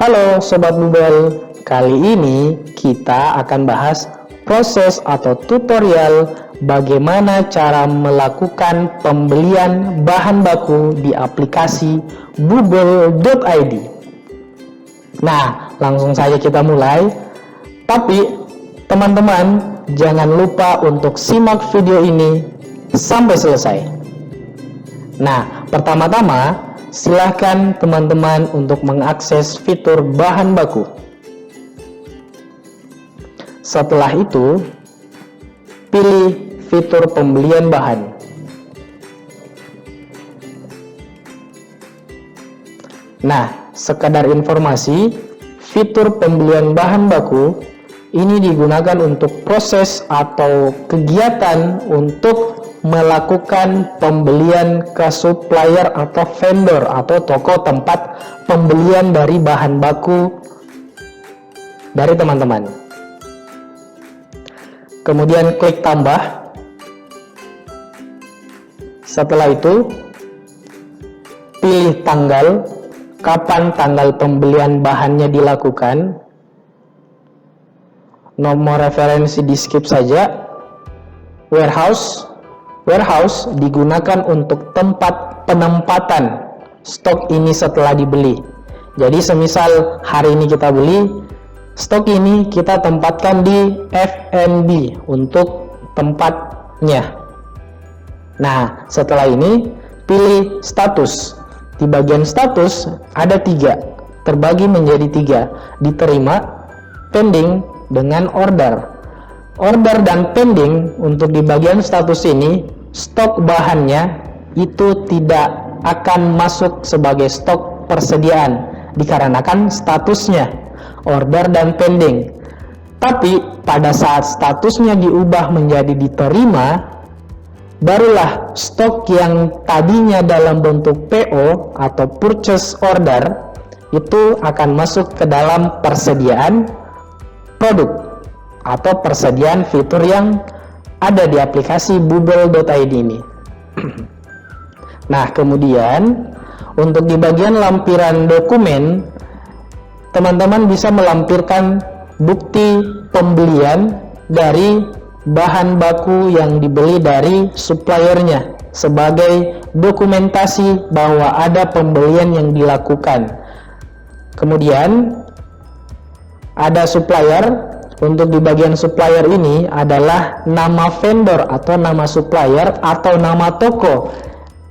Halo Sobat Bubel, kali ini kita akan bahas proses atau tutorial bagaimana cara melakukan pembelian bahan baku di aplikasi bubel.id. Nah, langsung saja kita mulai. Tapi teman-teman jangan lupa untuk simak video ini sampai selesai. Nah, pertama-tama silahkan teman-teman untuk mengakses fitur bahan baku. Setelah itu, pilih fitur pembelian bahan. Nah, sekadar informasi, fitur pembelian bahan baku ini digunakan untuk proses atau kegiatan untuk melakukan pembelian ke supplier atau vendor atau toko tempat pembelian dari bahan baku dari teman-teman. Kemudian klik tambah. Setelah itu pilih tanggal, kapan tanggal pembelian bahannya dilakukan. Nomor referensi di skip saja. Warehouse digunakan untuk tempat penempatan stok ini setelah dibeli. Jadi semisal hari ini kita beli, stok ini kita tempatkan di F&B untuk tempatnya. Nah, setelah ini pilih status. Di bagian status ada 3, terbagi menjadi 3, diterima, pending, dengan order. Order dan pending untuk di bagian status ini, stok bahannya itu tidak akan masuk sebagai stok persediaan dikarenakan statusnya order dan pending. Tapi pada saat statusnya diubah menjadi diterima, barulah stok yang tadinya dalam bentuk PO atau purchase order itu akan masuk ke dalam persediaan produk atau persediaan fitur yang ada di aplikasi bubel.id ini. Nah, kemudian untuk di bagian lampiran dokumen, teman-teman bisa melampirkan bukti pembelian dari bahan baku yang dibeli dari suppliernya sebagai dokumentasi bahwa ada pembelian yang dilakukan. Kemudian ada supplier. Untuk di bagian supplier ini adalah nama vendor atau nama supplier atau nama toko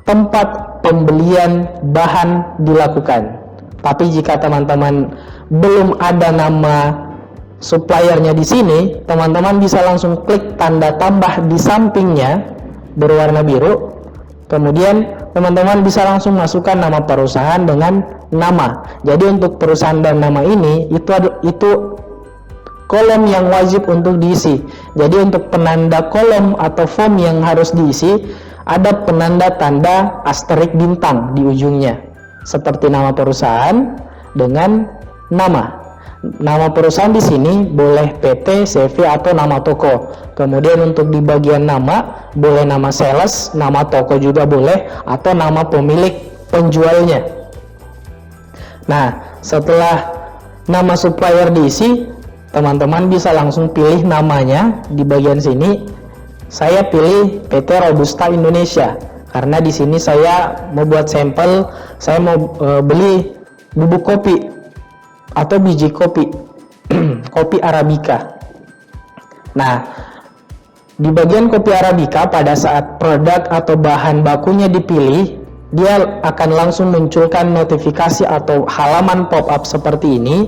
tempat pembelian bahan dilakukan. Tapi jika teman-teman belum ada nama suppliernya di sini, teman-teman bisa langsung klik tanda tambah di sampingnya berwarna biru. Kemudian teman-teman bisa langsung masukkan nama perusahaan dengan nama. Jadi untuk perusahaan dan nama ini itu kolom yang wajib untuk diisi. Jadi untuk penanda kolom atau form yang harus diisi, ada penanda tanda asterik bintang di ujungnya, seperti nama perusahaan dengan nama. Nama perusahaan di sini boleh PT, CV atau nama toko. Kemudian untuk di bagian nama, boleh nama sales, nama toko juga boleh, atau nama pemilik penjualnya. Nah, setelah nama supplier diisi, teman-teman bisa langsung pilih namanya di bagian sini. Saya pilih PT Robusta Indonesia karena di sini saya mau buat sampel, saya mau beli bubuk kopi atau biji kopi, kopi Arabica. Nah, di bagian kopi Arabica pada saat produk atau bahan bakunya dipilih, dia akan langsung munculkan notifikasi atau halaman pop-up seperti ini.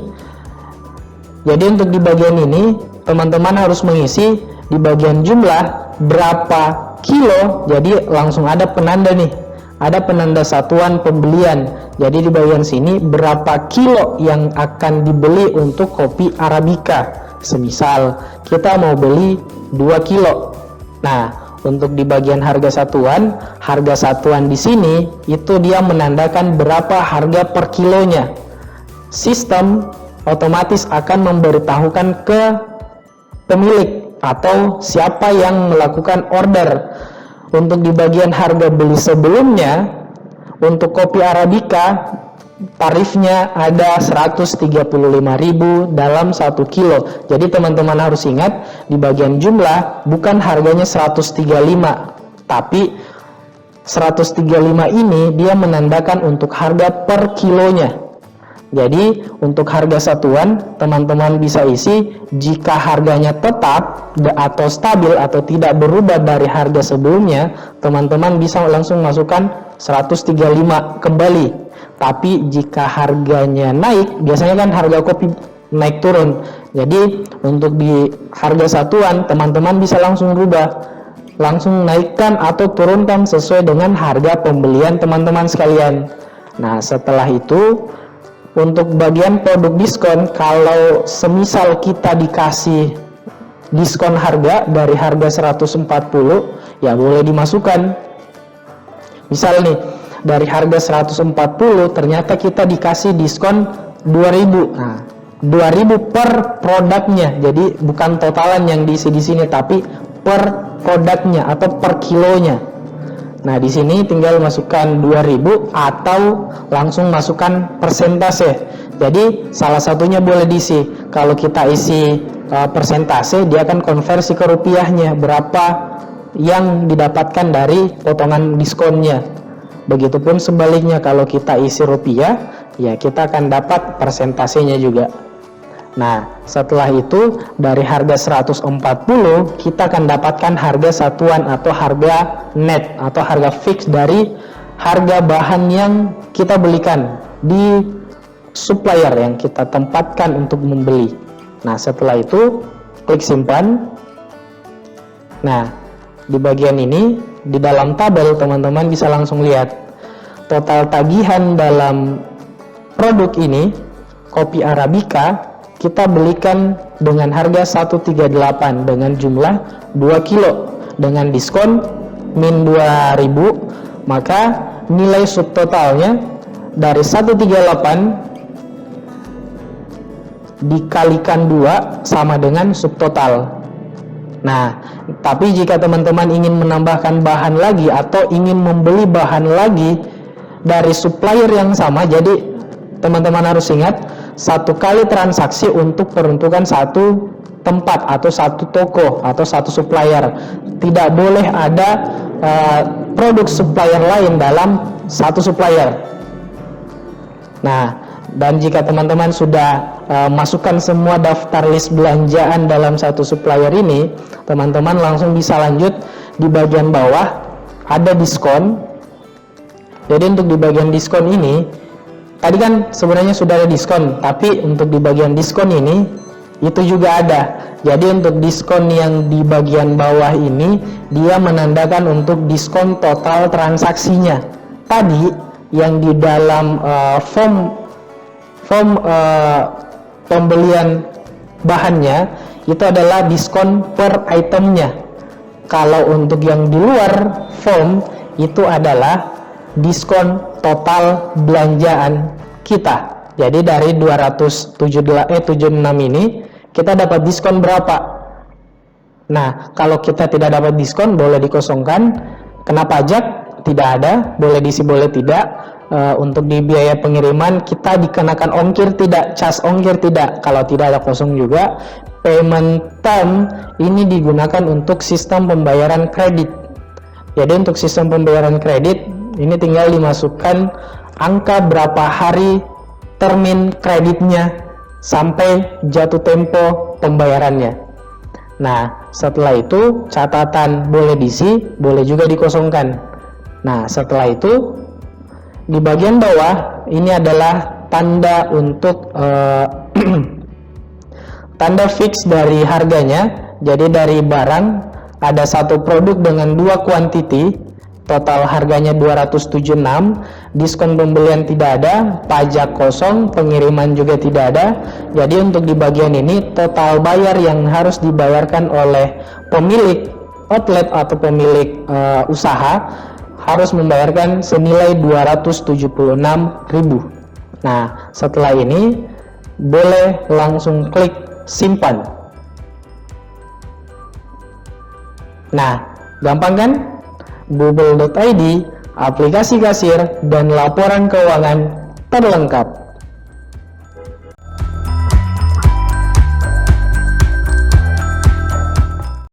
Jadi untuk di bagian ini, teman-teman harus mengisi di bagian jumlah berapa kilo. Jadi langsung ada penanda nih, ada penanda satuan pembelian. Jadi di bagian sini berapa kilo yang akan dibeli untuk kopi Arabica. Semisal kita mau beli 2 kilo. Nah, untuk di bagian harga satuan di sini itu dia menandakan berapa harga per kilonya. Sistem otomatis akan memberitahukan ke pemilik atau siapa yang melakukan order. Untuk di bagian harga beli sebelumnya, untuk kopi Arabica tarifnya ada 135.000 dalam 1 kilo. Jadi teman-teman harus ingat di bagian jumlah bukan harganya 135, tapi 135 ini dia menandakan untuk harga per kilonya. Jadi untuk harga satuan teman-teman bisa isi jika harganya tetap atau stabil atau tidak berubah dari harga sebelumnya, teman-teman bisa langsung masukkan 135 kembali. Tapi jika harganya naik, biasanya kan harga kopi naik turun. Jadi untuk di harga satuan teman-teman bisa langsung rubah, langsung naikkan atau turunkan sesuai dengan harga pembelian teman-teman sekalian. Nah setelah itu untuk bagian produk diskon, kalau semisal kita dikasih diskon harga dari harga 140, ya boleh dimasukkan. Misal nih, dari harga 140 ternyata kita dikasih diskon 2000. Nah, 2000 per produknya. Jadi bukan totalan yang diisi di sini, tapi per produknya atau per kilonya. Nah, di sini tinggal masukkan 2000 atau langsung masukkan persentase. Jadi salah satunya boleh diisi. Kalau kita isi persentase, dia akan konversi ke rupiahnya berapa yang didapatkan dari potongan diskonnya. Begitupun sebaliknya, kalau kita isi rupiah, ya kita akan dapat persentasenya juga. Nah, setelah itu dari harga 140 kita akan dapatkan harga satuan atau harga net atau harga fix dari harga bahan yang kita belikan di supplier yang kita tempatkan untuk membeli. Nah, setelah itu klik simpan. Nah, di bagian ini di dalam tabel teman-teman bisa langsung lihat total tagihan dalam produk ini kopi Arabica kita belikan dengan harga 138 dengan jumlah 2 kilo dengan diskon min 2000, maka nilai subtotalnya dari 138 dikalikan 2 sama dengan subtotal. Nah, tapi jika teman-teman ingin menambahkan bahan lagi atau ingin membeli bahan lagi dari supplier yang sama, jadi teman-teman harus ingat satu kali transaksi untuk peruntukan satu tempat atau satu toko atau satu supplier. Tidak boleh ada produk supplier lain dalam satu supplier. Nah, dan jika teman-teman sudah masukkan semua daftar list belanjaan dalam satu supplier ini, teman-teman langsung bisa lanjut di bagian bawah ada diskon. Jadi untuk di bagian diskon ini tadi kan sebenarnya sudah ada diskon, tapi untuk di bagian diskon ini itu juga ada. Jadi untuk diskon yang di bagian bawah ini dia menandakan untuk diskon total transaksinya. Tadi yang di dalam form pembelian bahannya itu adalah diskon per itemnya. Kalau untuk yang di luar form itu adalah diskon total belanjaan kita. Jadi dari 276 ini kita dapat diskon berapa? Nah, kalau kita tidak dapat diskon boleh dikosongkan. Kena pajak tidak ada, boleh diisi boleh tidak. Untuk di biaya pengiriman kita dikenakan ongkir tidak, cas ongkir tidak. Kalau tidak ada kosong juga. Payment term ini digunakan untuk sistem pembayaran kredit. Jadi untuk sistem pembayaran kredit ini tinggal dimasukkan angka berapa hari termin kreditnya sampai jatuh tempo pembayarannya. Nah, setelah itu catatan boleh diisi, boleh juga dikosongkan. Nah, setelah itu di bagian bawah ini adalah tanda untuk tanda fix dari harganya. Jadi dari barang ada satu produk dengan 2 kuantiti. Total harganya 276, diskon pembelian tidak ada, pajak kosong, pengiriman juga tidak ada. Jadi untuk di bagian ini total bayar yang harus dibayarkan oleh pemilik outlet atau pemilik usaha harus membayarkan senilai 276.000. Nah, setelah ini boleh langsung klik simpan. Nah, gampang kan? Bubble.id, aplikasi kasir, dan laporan keuangan terlengkap.